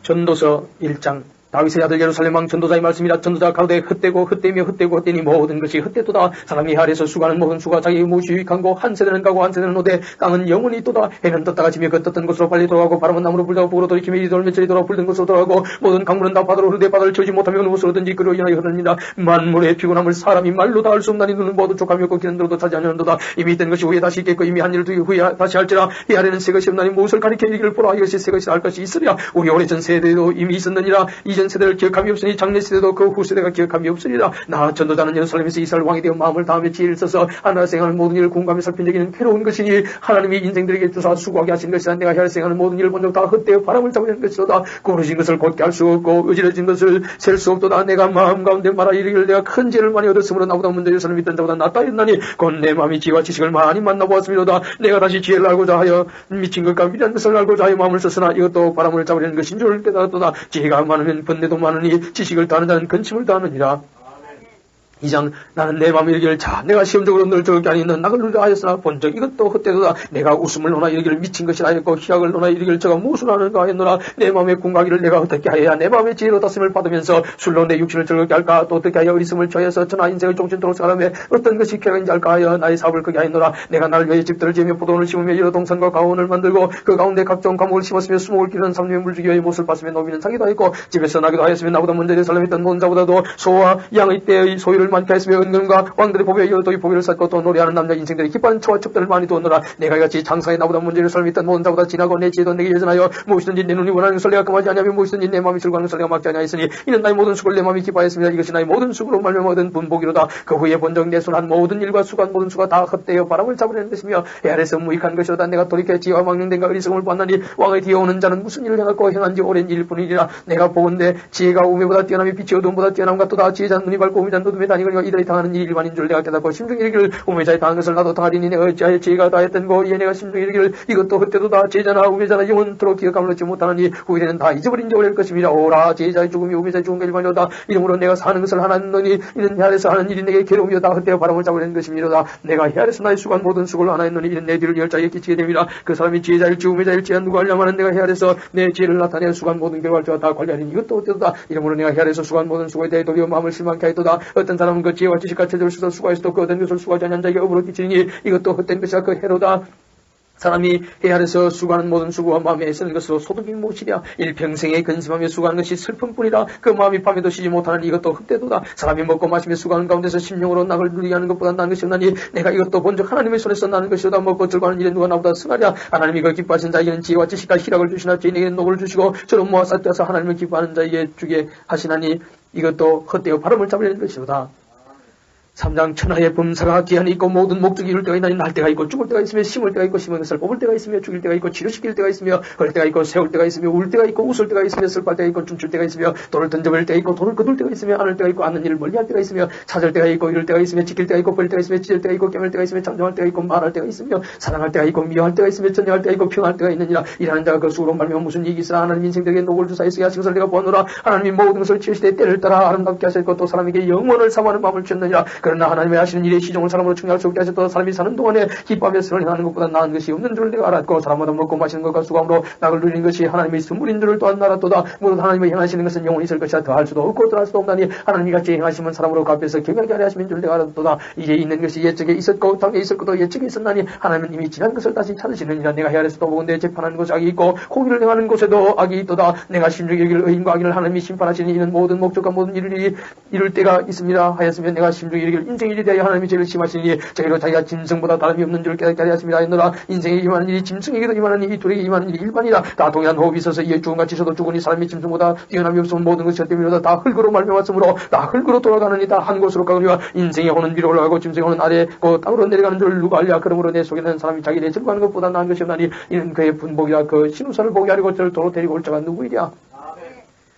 전도서 1장 다윗의 아들 예루살렘 왕 전도자의 말씀이라. 전도자가 가로되 헛되고 헛되며 헛되고 헛되니 모든 것이 헛되도다. 사람이 아래서 수고하는 모든 수가 자기의 무엇이 유익한 고 한 세대는 가고 한 세대는 오되 땅은 영원히 있도다. 해는 떴다가 지며 그 떴던 곳으로 빨리 돌아가고 바람은 나무로 불다가 북으로 돌이키며 이리 돌며 저리 돌아 불던 곳으로 돌아가고 모든 강물은 다 바다로 흐르되 바다를 채우지 못하며 어느 곳으로든지 그로 인하여 흐릅니다. 만물의 피곤함을 사람이 말로 다 알 수 없나니 눈은 모두 족하며 없고 귀는 들어도 차지 아니하는도다. 이미 있던 것이 후에 다시 있겠고 이미 한 일을 후에 다시 할지라. 이 아래는 새 것이 없나니 무엇을 가리켜 이르기를 보라. 이것이 새 것이라 할 것이 있으리라. 우리 오래전 세대도 이미 있었느니라. 이전 세대를 기억함이 없으니 장래 세대도 그 후 세대가 기억함이 없으리라. 나 전도자는 예루살렘에서 이스라엘 왕이 되어 마음을 다하며 지혜를 써서 하나님의 생하는 모든 일을 공감히 살핀 적에는 괴로운 것이니 하나님이 인생들에게 주사 수고하게 하신 것이라. 내가 혈 생하는 모든 일을 본 적 다 헛되어 바람을 잡으려는 것이로다. 고르신 것을 곧게 할 수 없고 의지러진 것을 셀 수 없도다. 내가 마음 가운데 말하 이르기를 내가 큰 죄를 많이 얻었으므로 나보다 먼저 예루살렘 있던 자보다 낫다 했나니 곧 내 마음이 지혜와 지식을 많이 만나보았음이로다. 내가 다시 지혜를 알고자 하여 미친 것과 미련한 것을 알고자 하여 마음을 썼으나 이것도 바람을 잡으려는 것인 줄 깨달았도다. 지혜가 많으면 번뇌도 많으니 지식을 다하는 자는 근심을 다하느니라. 2장 나는 내 마음에 이르기를 자 내가 시험적으로 늘 적을 게 아니 는 낙을 누리라 하였으나 본적 이것도 헛되도다. 내가 웃음을 논하 이르기를 미친 것이라 하였고 희약을 논하 이르기를 저가 무엇을 하는가 하였노라. 내 마음에 궁각이를 내가 어떻게 하여야 내 마음의 지혜로 다스림을 받으면서 술로 내 육신을 즐겁게 할까. 또 어떻게 하여 어리석음을 처해서 전하 인생을 종신토록 살아가며 어떤 것이 쾌락인지 알까 하여 나의 사업을 크게 하였노라. 내가 나를 위해 집들을 지으며 포도원을 심으며 여러 동산과 가온을 만들고 그 가운데 각종 과목을 심었으며 수목을 기르는 삼류의 물주기의 못을 봤으며 노비는 사기도 하였고 집에서 나기도 하였으며 나보다 먼저 예루살렘에 있던 모든 자보다도 소와 양의 때의 소유를 많게 하였으며 은근과 왕들의 보배에 여도의 보배를 쌓고 또 노래하는 남자 인생들이 기뻐하는 초와 첩들을 많이 두었노라. 내가 이같이 장사에 나보다 먼저 예루살렘에 있던 모든 자보다 지나고 내 지혜도 내게 여전하여 무엇이든지 내 눈이 원하는 것을 내가 금하지 아니하며 무엇이든지 내 마음이 즐거워하는 것을 내가 막지 아니하였으니 이는 나의 모든 수고를 내 마음이 기뻐하였습니다. 이것이 나의 모든 수고로 말미암아 얻은 분복이로다. 그 후에 본적 내 손한 모든 일과 수고한 모든 수가 다 헛되어 바람을 잡으려는 것이며 해 아래서 무익한 것이로다. 내가 돌이켜 지혜와 망령된과 어리석음을 보았나니 왕의 뒤에 오는 자는 무슨 일을 행하고 행한지 오랜 일일 뿐이니라. 내가 보건대 지혜가 우매보다 뛰어나며 빛이 어두움보다 뛰어남과 또다 지혜자는 눈이 밝고 우매자는 어둠에 다니거니와 이들이 당하는 일이 일반인 줄 내가 깨닫고 심중히 이르기를 우매자의 당한 것을 나도 당하리니 내가 어찌하여 지혜가 다했던고. 이에 내가 심중히 이르기를 이것도 헛되도다. 지혜자나 우매자나 영원토록 기억함을 얻지 못하느니 후일에는 다 잊어버린 지 오래일 것입니다. 오라 지혜자의 죽음이 우매자의 죽음과 일반이로다. 이러므로 내가 사는 것을 하나님노니 이는 해 아래서 하는 일이 내게 괴로움이요 다 헛되어 바람을 잡으려는 것입니다. 내가 해 아래서 나의 수고한 모든 수고를 하나였노니 이는 내 뒤를 열 자에게 끼치게 됩니다. 그 사람이 지혜자일지 우매자일지 누가 알려마는 내가 해 아래서 내 지혜를 나타내 수고한 모든 결과를 다 관리하니 이것도 헛되도다. 이러므로 내가 해 아래서 수고한 모든 수고에 대해 도리어 마음을 실망케 하였도다. 어떤 사람은 그 지혜와 지식과 체제를 써서 수고하였어도 그 얻은 것을 수고하지 않은 자에게 업으로 끼치니 이것도 헛된 것이라. 그 해로다. 사람이 해 아래서 수고하는 모든 수고와 마음에 쓰는 것으로 소득이 무엇이랴. 일평생에 근심하며 수고하는 것이 슬픔뿐이라. 그 마음이 밤에도 쉬지 못하는 이것도 헛되도다. 사람이 먹고 마시며 수고하는 가운데서 심령으로 낙을 누리게 하는 것보다 나은 것이 없나니 내가 이것도 본적 하나님의 손에서 나는 것이로다. 먹고 즐거워하는 일에 누가 나보다 승하랴. 하나님이 그 기뻐하신 자에게는 지혜와 지식과 희락을 주시나 죄인에게는 녹을 주시고 저런 모아 쌓여서 하나님을 기뻐하는 자에게 주게 하시나니 이것도 헛되어 바람을 잡으려는 것이로다. 3장 천하의 범사가 기한이 있고 모든 목적이 이룰 때가 있나니 날 때가 있고 죽을 때가 있으며 심을 때가 있고 심은 것을 뽑을 때가 있으며 죽일 때가 있고 치료시킬 때가 있으며 헐 때가 있고 세울 때가 있으며 울 때가 있고 웃을 때가 있으며 슬퍼할 때가 있고 춤출 때가 있으며 돌을 던져버릴 때가 있고 돌을 거둘 때가 있으며 안을 때가 있고 안는 일을 멀리할 때가 있으며 찾을 때가 있고 이룰 때가 있으며 지킬 때가 있고 버릴 때가 있으며 찢을 때가 있고 깨물 때가 있으며 잠잠할 때가 있고 말할 때가 있으며 사랑할 때가 있고 미워할 때가 있으며 전쟁할 때가 있고 평할 때가 있느니라. 일하는 자가 그 수고로 말미암아 무슨 이익이 있으나 하나님 인생들에게 녹을 주사있으게 하신 것을 내가 보노라. 하나님이 모든 것을 지으시되 때를 따라 아름답게 하셨고 또 사람에게 영원을 사모하는 마음을 주셨느니라. 그러나 하나님의 하시는 일의 시종을 사람으로 충분할 수 없게 하셨다. 사람이 사는 동안에 기뻐하며 선을 행하는 것보다 나은 것이 없는 줄을 내가 알았고 사람마다 먹고 마시는 것과 수고함으로 낙을 누리는 것이 하나님의 선물인 줄을 또한 알았도다. 무릇 하나님의 행하시는 것은 영원히 있을 것이라. 더할 수도 없고 더할 수도 없나니 하나님이 같이 행하시면 사람으로 갚여서 경외하게 하려 하시는 줄을 내가 알았도다. 이제 있는 것이 옛적에 있었고 당에 있을 것도 옛적에 있었나니 하나님은 이미 지난 것을 다시 찾으시느니라. 내가 해 아래서도 보건대 재판하는 곳에 악이 있고 공의를 행하는 곳에도 악이 있도다. 내가 심중히 여길 의인과 악인을 하나님이 심판하시니 이는 모든 목적과 모든 일이 이룰 때가 있습니다 하였으면 내가 심중히 여길 인생 일에 대하여 하나님이 죄를 심하시니 저희로 자기가 짐승보다 다름이 없는 줄을 깨닫게 하였습니다 하였노라. 인생에 임하는 일이 짐승에게도 임하는 일이 둘에게 임하는 일이 일반이라. 다 동일한 호흡이 있어서 이에 죽음같이 저도 죽으니 사람이 짐승보다 뛰어남이 없으면 모든 것이 헛됨이로다. 다 흙으로 말미암았으므로 다 흙으로 돌아가느니 다 한 곳으로 가거니와 인생의 혼은 위로 올라가고 짐승의 혼은 아래 그 땅으로 내려가는 줄 누가 알랴. 그러므로 내 속에 있는 사람이 자기 내 즐거워하는 것보다 나은 것이 없나니 이는 그의 분복이라. 그 신우선을 보게 하려고 저를 도로 데리고 올 자가 누구이랴.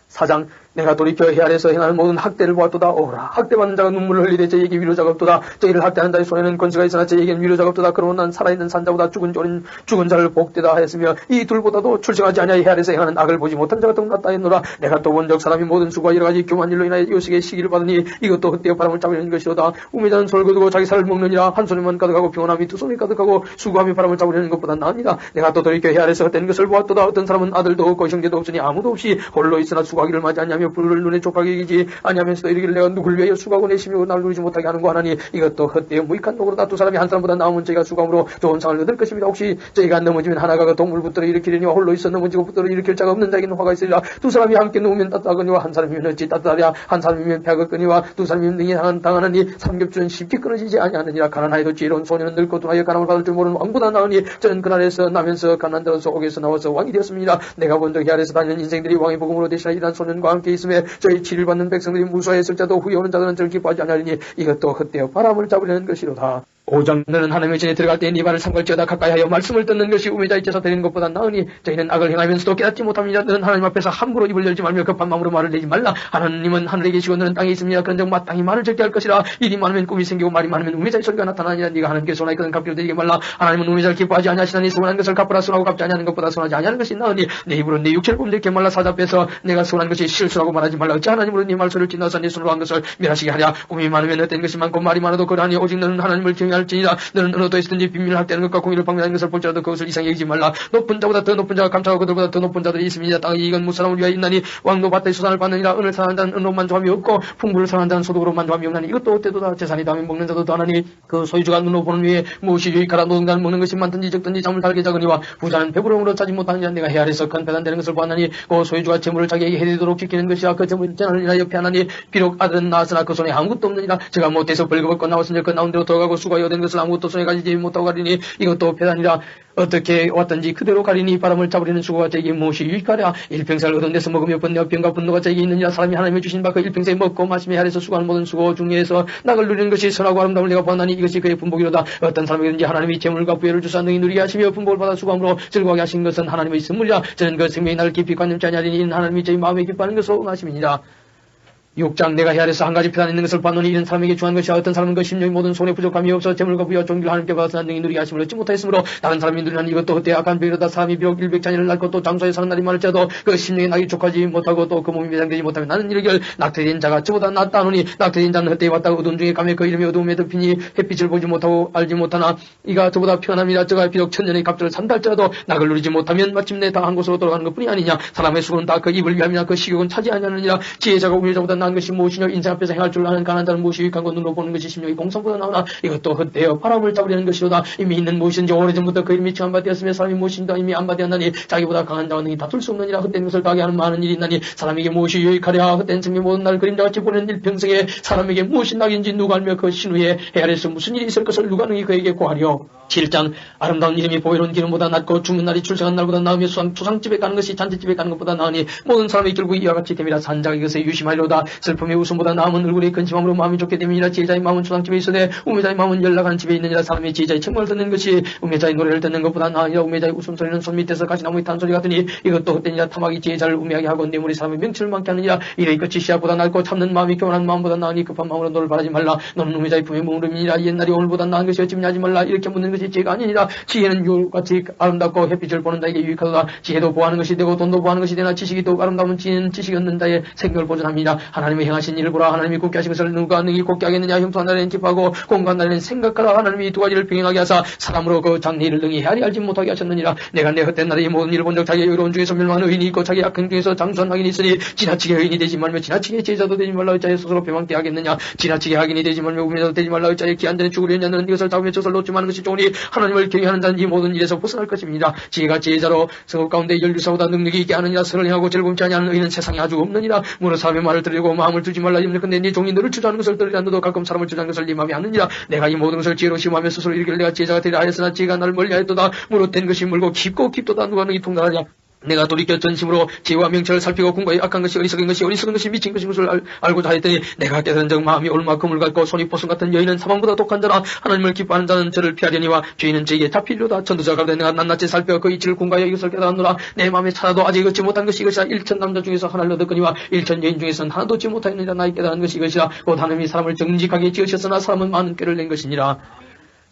4장 내가 돌이켜 해 아래서 행하는 모든 학대를 보았도다. 오라 학대받는 자가 눈물을 흘리되 저에게 위로자가 없도다. 저희를 학대하는 자의 손에는 권세가 있으나 저에게는 위로자가 없도다. 그러나 난 살아있는 산자보다 죽은 자를 복되다 하였으며 이 둘보다도 출생하지 아니하여 해 아래서 행하는 악을 보지 못한 자가 더 낫다 했노라. 내가 또 본 적 사람이 모든 수고와 여러가지 교만 일로 인하여 요식의 시기를 받으니 이것도 헛되어 바람을 잡으려는 것이로다. 우매자는 솔 거두고 자기 살을 먹느니라. 한 손에만 가득하고 평온함이 두 손에 가득하고 수고함이 바람을 잡으려는 것보다 나으니라. 내가 또 돌이켜 해 아래서 헛된 것을 보았도다. 어떤 사람은 아들도 없고 형제도 없으니 아무도 없이 홀로 있으나 수고하기를 마지 않냐며 불을 눈에 족하게 이기지 아니하면서도 이르기를 내가 누굴 위하여 수고하고 내쉬며 날 누리지 못하게 하는고 하나니 이것도 헛되어 무익한 노고로다. 두 사람이 한 사람보다 나으면 저희가 수고함으로 좋은 상을 얻을 것입니다. 혹시 저희가 넘어지면 하나가 그 동물 붙들어 일으키려니와 홀로 있어 넘어지고 붙들어 일으킬 자가 없는 자에게는 화가 있으리라. 두 사람이 함께 누우면 따뜻하거니와 한 사람이면 어찌 따뜻하랴. 한 사람이면 배가거니와 두 사람이면 능히 당하느니 삼겹줄은 쉽게 끊어지지 아니하느니라. 가난하여도 지혜로운 소년은 늙고 둔하여 가난을 받을 줄 모르는 왕보다 나으니 저는 그날에서 나면서 가난한 자로 속에서 나와서 왕이 되었습니다. 내가 본 적이 아래서 다니는 인생들이 왕의 복음으로 대신하 이러한 소년과 함께 있음에 저희 치를 받는 백성들이 무수하였을 때도 후에 오는 자들은 저를 기뻐하지 아니하리니 이것도 헛되어 바람을 잡으려는 것이로다. 5장 너는 하나님의 전에 들어갈 때 네 발을 삼갈지어다. 가까이하여 말씀을 듣는 것이 우매자의 제사 드리는 것보다 나으니 저희는 악을 행하면서도 깨닫지 못합니다. 너는 하나님 앞에서 함부로 입을 열지 말며 급한 마음으로 말을 내지 말라. 하나님은 하늘에 계시고 너는 땅에 있습니다. 그런즉 마땅히 말을 적게 할 것이라. 일이 많으면 꿈이 생기고 말이 많으면 우매자의 소리가 나타나니라. 네가 하나님께 손하였거든 갚기를 드리게 말라. 하나님은 우매자를 기뻐하지 아니하시나니 손한 것을 갚으라. 손하고 갚지 아니하는 것보다 손하지 아니하는 것이 나으니 내 입으로 내 육체를 범죄케 말라. 사자빼서 내가 손한 것이 실수라고 말하지 말라. 어찌 하나님으로 네 말소리를 지나서 네 손으로 한 것을 멸하시게 하랴. 꿈이 많으면 헛된 것이 많고 말이 많아도 그러하니 오직 너는 하나님을 경외할지니라. 너는 어느 도에서든지 비밀을 학대하는 것과 공의를 방해하는 것을 볼지라도 그것을 이상히 여기지 말라. 높은 자보다 더 높은 자가 감차고 그들보다 더 높은 자들이 있습니다. 땅의 이익은 무사람을 위하여 있나니 왕도 밭의 수산을 받느니라. 은을 사랑한 자는 은으로 만족함이 없고 풍부를 사랑한 자는 소득으로 만족함이 없나니 이것도 헛되도다. 재산이 다면 먹는 자도 더하나니 그 소유주가 눈으로 보는 위에 무엇이 유익하라. 노동자는 먹는 것이 많든지 적든지 잠을 달게 자거니와 부자는 배부름으로 차지 못하느냐. 내가 해 아래서 큰 배단되는 것을 보았나니 그 소유주가 재물을 자기에게 해리도록 지키는 것이야. 그 재물을 재난을 인하여 피하나니 비록 아들은 낳았으나 그 손에 아무것도 없느니라. 제가 못해서 벌거벗고 나왔으니 그 나온 대로 돌아가고 수고하여 얻은 것을 아무것도 손에 가지지 못하고 가리니 이것도 배단이라. 어떻게 왔든지 그대로 가리니 바람을 잡으려는 수고가 저에게 무엇이 유익하랴. 일평생을 얻은 데서 먹으며 번뇌와 병과 분노가 저에게 있느니라. 사람이 하나님의 주신 바 그 일평생 먹고 마시며 아래서 수고하는 모든 수고 중에서 낙을 누리는 것이 선하고 아름다움을 내가 보았나니 이것이 그의 분복이로다. 어떤 사람에게든지 하나님이 재물과 부여를 주사 능히 누리게 하시며 분복을 받아 수고함으로 즐거워하게 하신 것은 하나님의 선물이라. 저는 그 생명이 나를 깊이 관념치 아니하리니 이는 하나님이 저희 마음에 기뻐하는 것으로 응하심이니라. 6장 내가 해 아래서 한 가지 표단 있는 것을 봤노니 이런 사람에게 주한 것이야. 어떤 사람은 그 심령이 모든 손에 부족함이 없어 재물과 부여 종기를 하나님께 받아서 능히 누리게 하심을 얻지 못하였으므로 다른 사람이 누리는 이것도 헛되이 악한 병이로다. 사람이 비록 일백자니를 낳고 또 장소에 사는 날이 많을지라도 그 심령이 나기 족하지 못하고 또 그 몸이 매장되지 못하면 나는 이르기를 낙태된 자가 저보다 낫다 하노니 낙태된 자는 헛되이 왔다가 어두운 중에 감에 그 이름이 어두움에 덮이니 햇빛을 보지 못하고 알지 못하나 이가 저보다 편함이라. 저가 비록 천년의 갑절을 산다 할지라도 낙을 누리지 못하면 마침내 다 한 곳으로 돌아가는 것뿐이 아니냐. 사람의 수고는 다 그 입을 위함이나 그 식욕은 차지 아니하느니라. 지혜자가 우매자보다 나은 것이 무엇이냐. 인생 앞에서 행할 줄 아는 가난한 자는 무엇이 유익한 것 눈으로 보는 것이 심령이 공상보다 나오나 이것도 헛되어 바람을 잡으려는 것이로다. 이미 있는 무엇인지 오래전부터 그 이름이 칭한 바 되었으며 사람이 무엇인지 이미 안 바 되었나니 자기보다 강한 자와 능히 다툴 수 없느니라. 헛된 것을 가게 하는 많은 일이 있나니 사람에게 무엇이 유익하랴. 헛된 생명 모든 날 그림자같이 보내는 일평생에 사람에게 무엇이 낙인지 누가 알며 그 신후에 해 아래서 무슨 일이 있을 것을 누가 능히 그에게 고하려. 7장 아름다운 이름이 보이로운 기름보다 낫고 죽는 날이 출생한 날보다 나으며 수상집에 가는 것이 잔치집에 가는 것보다 나으니 모든 사람이 결국 이와 같이 됨이라. 산자가 이것에 유심하리로다. 슬픔의 웃음보다 나음은 얼굴의 근심함으로 마음이 좋게 됨이니라. 지혜자의 마음은 수상집에 있으되 우매자의 마음은 연락하는 집에 있느니라. 사람이 지혜자의 책망을 듣는 것이 우매자의 노래를 듣는 것보다 나으니라. 우매자의 웃음소리는 손 밑에서 가시나무의 탄소리 같으니 이것도 헛되니라. 탐악이 지혜자를 우매하게 하고 뇌물이 사람의 명치를 많게 하느니라. 이의 끝이 씨앗보다 낫고 참는 마음이 교만한 마음보다 나으니 급한 마음으로 너를 바라지 말라. 너는 우매자의 품에 머무름이니라. 옛날이 오늘보다 나은 것이 어찌 하지 말라. 이렇게 묻는 것이 지혜가 아니니라. 지혜는 유같이 아름답고 햇빛을 보는 자에게 유익하도다. 지혜도 보하는 것이 되고 돈도 보하는 것이 되나 지식이 더욱 아름다운 지혜는 지식이 얻는 자의 생명을 보존합니다. 하나님이 행하신 일을 보라. 하나님이 굳게 하신 것을 누가 능히 굳게 하겠느냐. 형통한 날에는 기뻐하고 공고한 날에는 생각하라. 하나님이 두 가지를 병행하게 하사 사람으로 그 장래일을 능히 헤아리 알지 못하게 하셨느니라. 내가 내 헛된 날에 이 모든 일을 본 적 자기의 의로운 중에서 멸망한 의인이 있고 자기 악행 중에서 장수한 악인이 있으니 지나치게 의인이 되지 말며 지나치게 제자도 되지 말라. 의자에 스스로 배망게 하겠느냐. 지나치게 악인이 되지 말며 우매자도 되지 말라. 의자에 기한 전에 죽으려는 자는 이것을 잡으며 저것을 놓지 마는 것이 좋으니 하나님을 경외하는 자는 이 모든 일에서 벗어날 것입니다. 지혜가 제자로 성읍 가운데 열류사보다 능력이 있게 하느니라. 선을 행하고 즐거움치 아니하는 의인은 세상에 아주 없느니라. 무릇 사람의 말을 들으려고 마음을 두지 말라. 염려컨대 네 종이 너를 주저하는 것을 들으려 너도 가끔 사람을 주저하는 것을 네 마음에 아느니라. 내가 이 모든 것을 지혜로 심하며 스스로 이르기를 내가 제자가 되리라 하였으나 지혜가 나를 멀리하였도다. 무릇 된 것이 물고 깊고 깊도다. 누가 능히 통달하냐. 내가 돌이켜 전심으로 지혜와 명철을 살피고 궁과의 악한 것이 어리석은 것이 미친 것인 것을 알고자 하였더니 내가 깨달은 적 마음이 얼마큼을 갖고 손이 포승 같은 여인은 사방보다 독한 자라 하나님을 기뻐하는 자는 저를 피하려니와 죄인은 저에게 잡히려다. 전도자가 내가 낱낱이 살펴 그 이치를 궁과여 이것을 깨달았노라. 내 마음에 찾아도 아직 얻지 못한 것이 이것이라. 1천 남자 중에서 하나를 얻었거니와 1천 여인 중에서는 하나도 얻지 못하였느니라. 나의 깨달은 것이 이것이라. 곧 하나님이 사람을 정직하게 지으셨으나 사람은 많은 꾀를 낸 것이니라.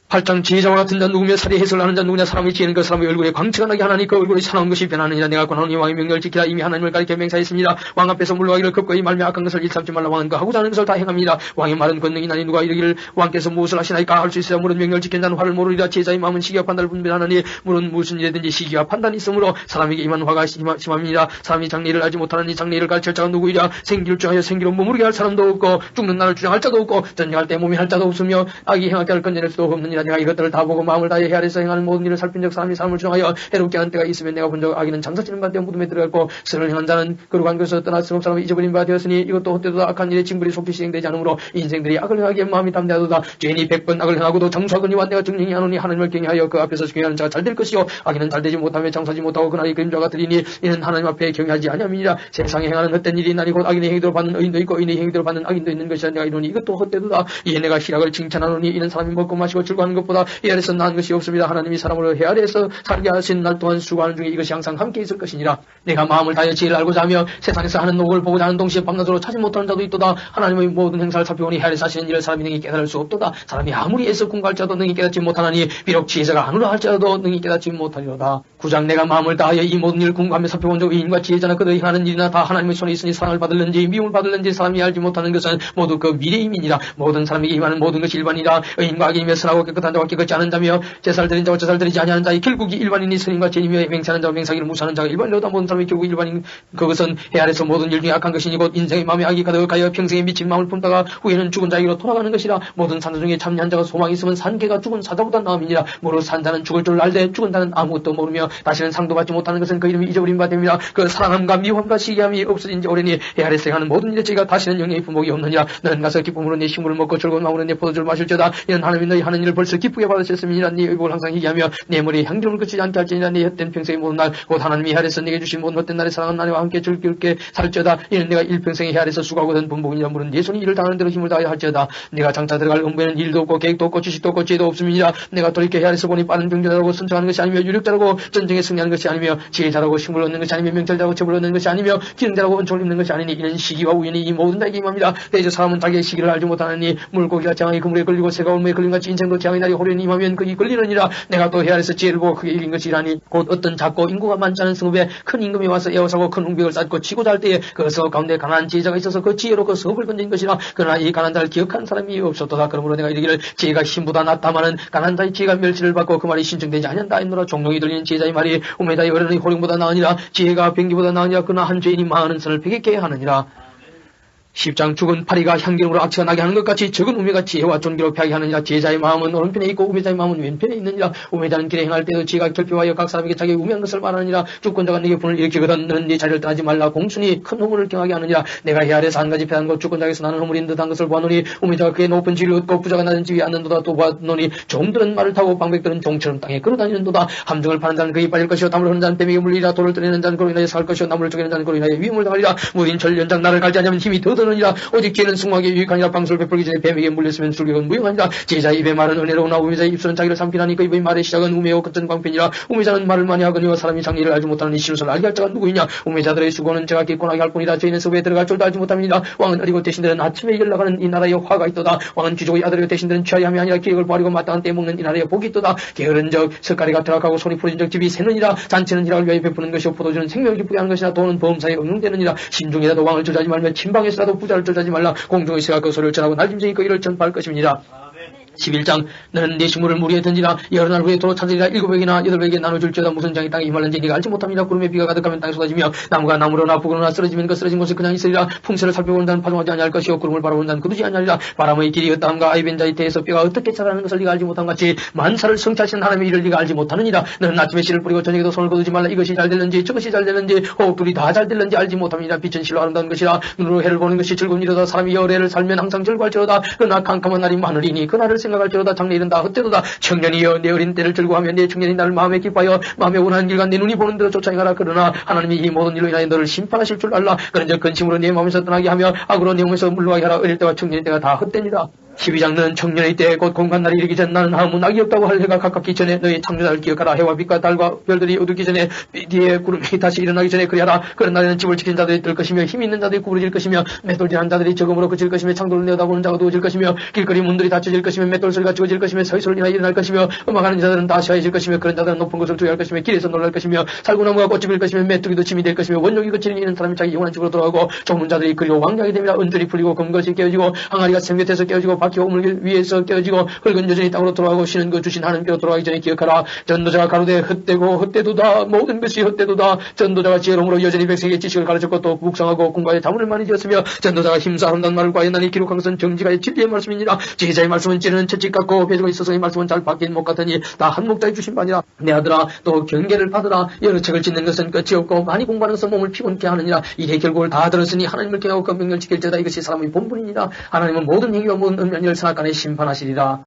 8장 지혜자와 같은 자 누구며 살이 해설을 하는 자 누구냐. 사람이 지혜는 그 사람의 얼굴에 광채가 나게 하나니 그 얼굴이 사나운 것이 변하느니라. 내가 권하노니 왕의 명령을 지키라. 이미 하나님을 가리켜 맹세했습니다. 왕 앞에서 물러가기를 급거이 말며 악한 것을 일삼지 말라. 왕은 그 하고자 하는 것을 다 행합니다. 왕의 말은 권능이 나니 누가 이르기를 왕께서 무엇을 하시나이까 할 수 있어야. 물은 명령을 지킨 자는 화를 모르리라. 지혜자의 마음은 시기와 판단을 분별하느니 물은 무슨 일이든지 시기와 판단이 있으므로 사람에게 임한 화가 심함이니라. 사람이 장래를 알지 못하느니 장래를 가르칠 자가 누구이랴. 생기를 주장하여 생기로 머무르게 할 사람도 없고 죽는 날을 주장할 자도 없고 전쟁할 때 몸이 할 자도 없으며 악이 행하게 할 건져낼 수도 없느니라. 내가 이것들을 다 보고 마음을 다해 헤아려서 행하는 모든 일을 살핀 적 사람이 삶을 주장하여 해롭게 하는 때가 있으면 내가 본 적 악인은 장사치는 바 되어 무덤에 들어갔고 선을 행한 자는 거룩한 것을 떠나 스럽 사람을 잊어버린 바 되었으니 이것도 헛되도 악한 일의 징벌이 속히 시행되지 않으므로 인생들이 악을 행하기에 마음이 담대하도다. 죄인이 100번 악을 행하고도 장수하거니와 내가 증명히 하노니 하나님을 경외하여 그 앞에서 경외하는 자가 잘 될 것이요 악인은 잘 되지 못하며 장사하지 못하고 그날의 그림자가 들이니 이는 하나님 앞에 경외하지 아니함이니라. 세상에 행하는 헛된 일이 나니 곧 악인의 행위대로 받는 의인도 있고 의인의 행위대로 받는 악인도 있는 것이라. 내가 이러니 이것도 헛되도다. 이에 내가 희락을 칭찬하노니 이는 사람이 먹고 마시고 즐거워하는 것보다 이 아래서 나은 것이 없습니다. 하나님이 사람으로 헤아려서 살게 하신 날 동안 수고하는 중에 이것이 항상 함께 있을 것이니라. 내가 마음을 다하여 지혜를 알고자 하며 세상에서 하는 노고를 보고자 하는 동시에 밤낮으로 찾지 못하는 자도 있도다. 하나님의 모든 행사를 살펴보니 헤아려서 하시는 일을 사람이 능히 깨달을 수 없도다. 사람이 아무리 애써 궁구할지라도 능히 깨닫지 못하나니 비록 지혜자가 아누라 할지라도 능히 깨닫지 못하리로다. 9장 내가 마음을 다하여 이 모든 일을 궁구하며 살펴본 적 의인과 지혜자나 그들이 하는 일이나 다 하나님의 손에 있으니 사랑을 받을는지 미움을 받을는지 사람이 알지 못하는 것은 모두 그 미래임이니라. 모든 사람에게 임하는 모든 것이 일반이라. 의인과 악인이며 선하고 깨끗한 자와 깨끗지 않은 자며 제사를 드린 자와 제사를 드리지 아니하는 자의 결국이 일반인이 선인과 죄인이며 맹세하는 자와 맹세하기를 무시하는 자가 일반이로다. 모든 사람이 결국 일반인 그것은 해 아래서 모든 일 중에 악한 것이니 곧 인생의 마음에 악이 가득하여 평생에 미친 마음을 품다가 후에는 죽은 자에게로 돌아가는 것이라. 모든 산자 중에 참여한 자가 소망이 있으면 산개가 죽은 사자보다 나음이니라. 모르 산 자는 죽을 줄 알되 죽은 자는 아무것도 모르며 다시는 상도 받지 못하는 것은 그 이름이 잊어버린 바 됩니다. 그 사랑함과 미움과 시기함이 없어진 지 오래니 해 아래서 행하는 모든 일에 저희가 다시는 영예의 부목이 없느니라. 너는 가서 기쁨으로 내 식물을 먹고 즐거운 마음으로 내 포도주를 마실지어다. 이는 하나님이 너희 하는 일을 벌써 기쁘게 받으셨음이니라. 네 의복을 항상 희귀하며 내 머리에 향기름을 그치지 않게 할지니라. 네 헛된 평생의 모든 날 곧 하나님이 해 아래서 내게 주신 모든 헛된 날에 사랑하는 나와 함께 즐겁게 살지어다. 이는 내가 일평생에 해 아래서 수고하고든 분복이니라. 물은 네 손이 일을 당하는 대로 힘을 다하여 할지어다. 내가 장차 들어갈 음부에는 일도 없고 계획도 없고 지식도 없고 지혜도 없음이니라. 내가 돌이켜 해 아래서 보니 빠른 병자라고 선정하는 것이 아니며 유력자라고 전쟁에 승리하는 것이 아니며 지혜자라고 힘을 얻는 것이 아니며 명철자라고 첩을 얻는 것이 아니며 기능자라고 은총을 입는 것이 아니니 이는 시기와 우연이 이 모든 자에게 임합니다. 대저 사람은 자기의 시기를 알지 못하느니 물고기가 재앙의 그물에 걸리고 새가 울무에 걸린같이 인생도 재앙의 날이 호련히 임하면 그이 걸리느니라. 내가 또 해 아래서 지혜를 보고 크게 이긴 것이라니 곧 어떤 작고 인구가 많지 않은 성읍에 큰 임금이 와서 에워싸고 큰 웅벽을 쌓고 치고자 할 때에 그 성읍 가운데 가난한 지혜자가 있어서 그 지혜로 그 성읍을 건진 것이라. 그러나 이 가난한 자를 기억한 사람이 없었도다. 그러므로 내가 이르기를 지혜가 힘보다 낫다마는 가난한 자의 지혜가 멸시를 받고 그 말이 신청되지 아니한다 했노라. 종종이 들리는 지혜자의 말이 우메다의 어른의 호령보다 나으니라. 지혜가 병기보다 나으니라. 그러나 한 죄인이 많은 선을 베겠게 하느니라. 10장 죽은 파리가 향기름으로 악취가 나게 하는 것 같이 적은 우매가 지혜와 존귀로 패하게 하느니라. 지혜자의 마음은 오른편에 있고 우매자의 마음은 왼편에 있느니라. 우매자는 길에 행할 때도 지혜가 결핍하여 각 사람에게 자기의 우매한 것을 말하느니라. 주권자가 네게 분을 일으키거든 너는 네 자리를 떠나지 말라. 공순이 큰 허물을 경하게 하느니라. 내가 해 아래서 한 가지 패한 것 주권자에게서 나는 허물인 듯한 것을 보아노니 우매자가 그의 높은 지위를 얻고 부자가 낮은 지위에 앉는도다. 또 보아노니 종들은 말을 타고 방백들은 종처럼 땅에 걸어다니는도다. 함정을 파는 자는 그에 빠질 것이요 담을 흐르는 자는 뱀에게 물리라. 돌을 떠내는 자는 그로 인하여 살 것이요 나무를 쪼개는 자는 그로 인하여 위험을 당하리라. 무인 절 연장 나를 갈지 않으면 힘이 더 드느니라. 오직 는 승하게 유익하니라. 방수를 베풀기 전에 뱀에게 물렸으면 술격은 무용하니라. 지혜자의 입의 말은 은혜로우나 우매자의 입술은 자기를 삼키나니 그 입의 말의 시작은 우매요 끝은 광편이라. 우매자는 말을 많이 하거니와 사람이 장리를 알지 못하는 이 시루선을 알게 할 자가 누구이냐. 우매자들의 수고는 제가 기권하게 할 뿐이라. 저희는 섭외에 들어갈 줄도 알지 못함이니라. 왕은 어리고 대신들은 아침에 연락하는 이 나라에 화가 있도다. 왕은 귀족의 아들이요 대신들은 취하함이 아니라 기획을 버리고 마땅한 때 먹는 이 나라에 복이 있도다. 게으른 적 석가리가 드락하고 손이 부러진 적 집이 새느니라. 잔치는 희락을 위하여 베푸는 것이요 포도주는 생명을 기쁘게 하는 것이나 돈은 범사에 응용되느니라. 심중이라도 왕을 저주하지 말며 침방에서라도 부자를 저주하지 말라. 공중의 새가 그 소리를 전하고 날짐승이 그 일을 전파할 것입니다. 11장 너는 네 식물을 무리에 던지라. 여러 날 후에 도로 찾으리라. 700이나 800에게 나눠줄지어다. 무슨 장이 땅에 임할는지 네가 알지 못합니다. 구름에 비가 가득하면 땅에 쏟아지며 나무가 나무로나 북으로나 쓰러지면 그 쓰러진 곳에 그냥 있으리라. 풍세를 살펴보는 자는 파종하지 아니할 것이요 구름을 바라보는 자는 거두지 아니하리라. 바람의 길이 어떠함과 아이벤 자의 태에서 뼈가 어떻게 자라는 것을 네가 알지 못한 같이 만사를 성취하시는 하나님의 일을 네가 알지 못하느니라. 너는 아침에 씨를 뿌리고 저녁에도 손을 거두지 말라. 이것이 잘 될는지 저것이 잘 될는지 호흡들이 다 잘 될는지 알지 못합니다. 빛은 실로 아름다운 것이라. 눈으로 해를 보는 것이 즐거운 일이다. 사람이 열해를 살면 항상 즐거울지로다. 그러나 캄캄한 날이 많으리니 그날을 생각할지로다. 장래 이른다 헛되도다. 청년이여 내 어린 때를 즐거워하며 내 청년이 나를 마음에 기뻐하여 마음에 원하는 길과 내 눈이 보는 대로 쫓아가라. 그러나 하나님이 이 모든 일로 인하여 너를 심판하실 줄 알라. 그런즉 근심으로 네 마음에서 떠나게 하며 악으로 네 몸에서 물러가게 하라. 어릴 때와 청년의 때가 다 헛됩니다. 12장은 청년의 때 곧 공간날이 이르기 전 나는 아무 낙이 없다고 할 해가 가깝기 전에 너희 청년을 기억하라. 해와 빛과 달과 별들이 어두기 전에 뒤에 구름이 다시 일어나기 전에 그리하라. 그런 날에는 집을 지키는 자들이 뜰 것이며 힘 있는 자들이 구부러질 것이며 맷돌질하는 자들이 적음으로 그칠 것이며 창도를 내다보는 자가 누워질 것이며 길거리 문들이 닫혀질 것이며 맷돌 소리가 죽어질 것이며 서희소를 인하여 일어날 것이며 음악하는 자들은 다 쇠해질 것이며 그런 자들은 높은 것을 두려워할 것이며 길에서 놀랄 것이며 살구나무가 꽃이 필 것이며 메뚜기도 침이 될 것이며 원종이 그치는 이는 사람이 자기 영원한 집으로 돌아가고 좁은 자들이 그리고 왕량이 됩니다. 은줄이 풀리고 금것이 깨어지고 항아리가 샘곁에서 깨어지고 바퀴가 우물길 위에서 깨어지고 흙은 여전히 땅으로 돌아가고 쉬는 그 주신 하나님께로 돌아가기 전에 기억하라. 전도자가 가로되 헛되고 헛되도다. 모든 것이 헛되도다. 전도자가 지혜로움으로 여전히 백성에게 지식을 가르쳤고 또 묵상하고 공부하여 자문을 많이 지었으며 전도자가 힘써 아름다운 말을 과연하니 기록한 것은 정직하여 진리의 말씀이니라. 지혜자의 말씀은 찌르는 채찍 같고 배주가 있어서 이 말씀은 잘 박힌 목 같으니 다 한 목자에 주신 바니라. 내 아들아 또 경계를 받으라. 여러 책을 짓는 것은 끝이 없고 많이 공부하는 것은 몸을 피곤케 하느니라. 이의 결국을 다 들었으니 하나님을 경외하고 그 명령을 지킬지어다. 이것이 사람의 본분이니라. 하나님은 모든 행위와 모든 음란을 선악간에 심판하시리라.